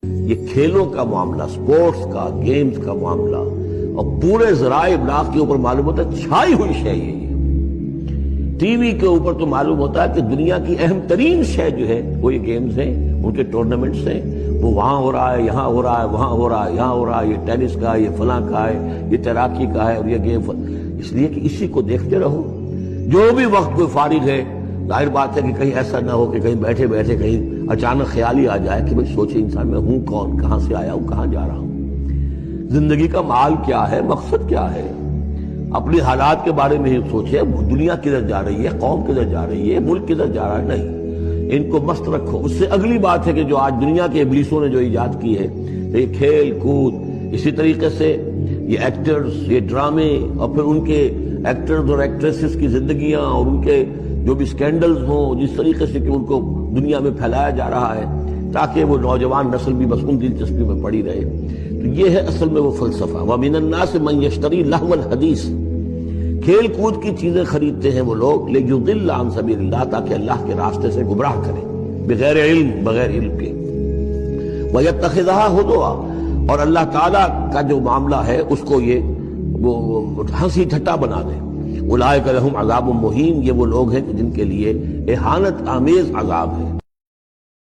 یہ کھیلوں کا معاملہ، سپورٹس کا، گیمز کا معاملہ، اور پورے ذرائع ابلاغ کے اوپر معلوم ہوتا ہے چھائی ہوئی شے یہ ٹی وی کے اوپر تو معلوم ہوتا ہے کہ دنیا کی اہم ترین شے جو ہے وہ یہ گیمز ہیں، ان کے ٹورنامنٹس ہیں، وہ وہاں ہو رہا ہے، یہاں ہو رہا ہے، وہاں ہو رہا ہے، یہاں ہو رہا ہے، یہ ٹینس کا ہے، یہ فلاں کا ہے، یہ تیراکی کا ہے، اور یہ گیم، اس لیے کہ اسی کو دیکھتے رہو جو بھی وقت کوئی فارغ ہے۔ ظاہر بات ہے کہ کہیں ایسا نہ ہو کہ کہیں بیٹھے بیٹھے کہیں اچانک خیال ہی آ جائے کہ بھئی سوچے انسان میں ہوں کون، کہاں سے آیا ہوں، کہاں جا رہا ہوں، زندگی کا مال کیا ہے، مقصد کیا ہے، اپنی حالات کے بارے میں ہی سوچے، دنیا کدھر جا رہی ہے، قوم کدھر جا رہی ہے، ملک کدھر جا رہا ہے، نہیں، ان کو مست رکھو۔ اس سے اگلی بات ہے کہ جو آج دنیا کے ابلیسوں نے جو ایجاد کی ہے، یہ کھیل کود، اسی طریقے سے یہ ایکٹرز، یہ ڈرامے، اور پھر ان کے ایکٹرز اور ایکٹریسز کی زندگیاں اور ان کے جو بھی سکینڈلز ہوں، جس طریقے سے کہ ان کو دنیا میں پھیلایا جا رہا ہے تاکہ وہ نوجوان نسل بھی بس ان دلچسپی میں پڑی رہے، تو یہ ہے اصل میں وہ فلسفہ۔ وَمِنَ النَّاسِ مَن يَشْتَرِي لَهْوَ الْحَدِيثِ، کھیل کود کی چیزیں خریدتے ہیں وہ لوگ، لِيُضِلَّ عَن سَبِيلِ اللَّهِ، تاکہ اللہ کے راستے سے گمراہ کریں، بغیر علم، بغیر علم کے، وَيَتَّخِذَهَا هُزُوًا، اور اللہ تعالیٰ کا جو معاملہ ہے اس کو یہ وہ ہنسی ٹھٹا بنا دیں۔ اولئک لہم عذاب مہین، یہ وہ لوگ ہیں کہ جن کے لیے اہانت آمیز عذاب ہے۔